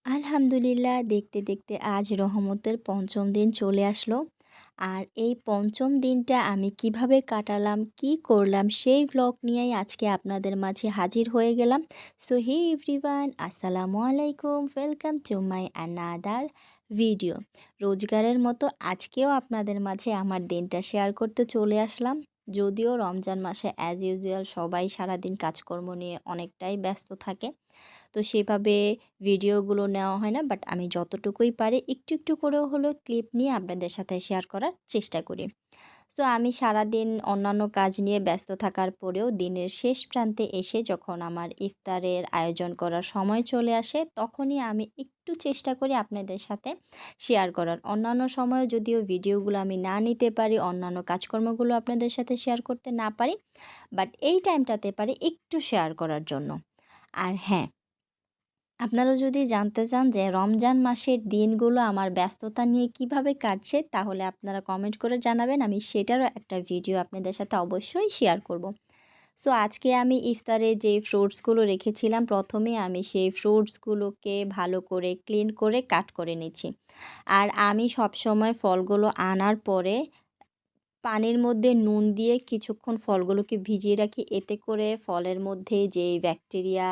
আলহামদুলিল্লাহ দেখতে দেখতে আজ রহমতের পঞ্চম দিন চলে আসলো। আর এই পঞ্চম দিনটা আমি কিভাবে কাটালাম, কি করলাম সেই ভ্লগ নিয়েই আজকে আপনাদের মাঝে হাজির হয়ে গেলাম। সো হে এভরিওয়ান, আসসালামু আলাইকুম, welcome to my another video. রোজগারের মতো আজকেও আপনাদের মাঝে আমার দিনটা শেয়ার করতে চলে আসলাম। যদিও রমজান মাসে অ্যাজ ইউজুয়াল সবাই সারাদিন কাজকর্ম নিয়ে অনেকটাই ব্যস্ত থাকে, তো সেভাবে ভিডিওগুলো নেওয়া হয় না, বাট আমি যতটুকুই পারি একটু একটু করেও হলেও ক্লিপ নিয়ে আপনাদের সাথে শেয়ার করার চেষ্টা করি। তো আমি সারাদিন অন্যান্য কাজ নিয়ে ব্যস্ত থাকার পরেও দিনের শেষ প্রান্তে এসে যখন আমার ইফতারের আয়োজন করার সময় চলে আসে, তখনই আমি একটু চেষ্টা করি আপনাদের সাথে শেয়ার করার। অন্যান্য সময়ে যদিও ভিডিওগুলো আমি না নিতে পারি, অন্যান্য কাজকর্মগুলো আপনাদের সাথে শেয়ার করতে না পারি, বাট এই টাইমটাতে পারি একটু শেয়ার করার জন্য। আর হ্যাঁ, আপনারা যদি জানতে চান যে রমজান মাসের দিনগুলো আমার ব্যস্ততা নিয়ে কিভাবে কাটছে, তাহলে আপনারা কমেন্ট করে জানাবেন, আমি সেটারও একটা ভিডিও আপনাদের সাথে অবশ্যই শেয়ার করব। সো আজকে আমি ইফতারে যে ফ্রুটসগুলো রেখেছিলাম, প্রথমে আমি সেই ফ্রুটসগুলোকে ভালো করে ক্লিন করে কাট করে নিচ্ছি। আর আমি সবসময় ফলগুলো আনার পরে পানির মধ্যে নুন দিয়ে কিছুক্ষণ ফলগুলোকে ভিজিয়ে রাখি। এতে করে ফলের মধ্যে যেই ব্যাকটেরিয়া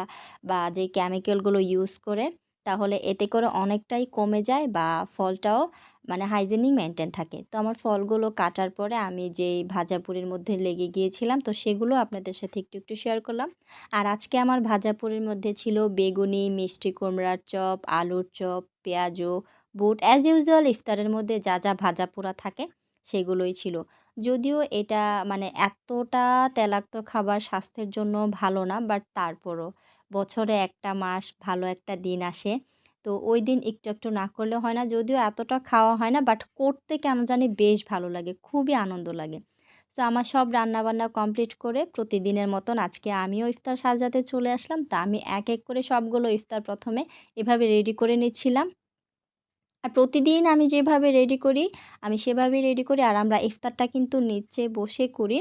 বা যে কেমিক্যালগুলো ইউজ করে, তাহলে এতে করে অনেকটাই কমে যায় বা ফলটাও মানে হাইজেনিক মেনটেন থাকে। তো আমার ফলগুলো কাটার পরে আমি যেই ভাজাপুরির মধ্যে লেগে গিয়েছিলাম, তো সেগুলো আপনাদের সাথে একটু একটু শেয়ার করলাম। আর আজকে আমার ভাজাপুরির মধ্যে ছিল বেগুনি, মিষ্টি কুমড়ার চপ, আলুর চপ, পেঁয়াজু, বুট, অ্যাজ ইউজুয়াল ইফতারের মধ্যে যা যা ভাজা পোড়া থাকে সেগুলোই ছিল। যদিও এটা মানে এতটা তেলাক্ত খাবার স্বাস্থ্যের জন্য ভালো না, বাট তারপরও বছরে একটা মাস ভালো একটা দিন আসে। তো ওই দিন একটু একটু না করলে হয় না। যদিও এতটা খাওয়া হয় না, বাট করতে কেন জানি বেশ ভালো লাগে, খুবই আনন্দ লাগে। তো আমার সব রান্নাবান্না কমপ্লিট করে প্রতিদিনের মতন আজকে আমিও ইফতার সাজাতে চলে আসলাম। তা আমি এক এক করে সবগুলো ইফতার প্রথমে এভাবে রেডি করে নিচ্ছিলাম। আর প্রতিদিন আমি যেভাবে রেডি করি, আমি সেভাবেই রেডি করি। আর আমরা ইফতারটা কিন্তু নিচে বসে করি।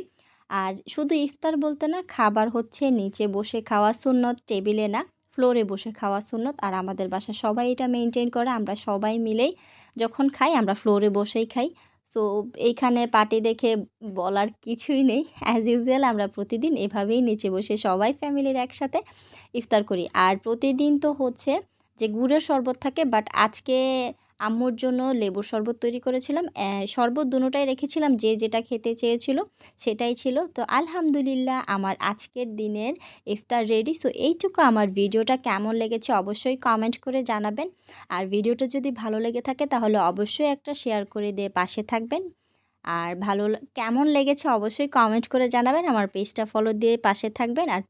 আর শুধু ইফতার বলতে না, খাবার হচ্ছে নিচে বসে খাওয়া সুন্নত, টেবিলে না, ফ্লোরে বসে খাওয়া সুন্নত। আর আমাদের বাসায় সবাই এটা মেইনটেইন করে। আমরা সবাই মিলেই যখন খাই, আমরা ফ্লোরে বসেই খাই। সো এইখানে পার্টি দেখে বলার কিছুই নেই। অ্যাজ ইউজুয়াল আমরা প্রতিদিন এভাবেই নিচে বসে সবাই ফ্যামিলির একসাথে ইফতার করি। আর প্রতিদিন তো হচ্ছে যে গুড়ের শরবত থাকে, বাট আজকে আম্মুর জন্য লেবুর শরবত তৈরি করেছিলাম। শরবত দুটোটাই রেখেছিলাম, যে যেটা খেতে চেয়েছিল সেটাই ছিল। তো আলহামদুলিল্লাহ আমার আজকের দিনের ইফতার রেডি। সো এইটুকু আমার ভিডিওটা কেমন লেগেছে অবশ্যই কমেন্ট করে জানাবেন। আর ভিডিওটা যদি ভালো লেগে থাকে তাহলে অবশ্যই একটা শেয়ার করে দিয়ে পাশে থাকবেন। আর কেমন লেগেছে অবশ্যই কমেন্ট করে জানাবেন। আমার পেজটা ফলো দিয়ে পাশে থাকবেন। আর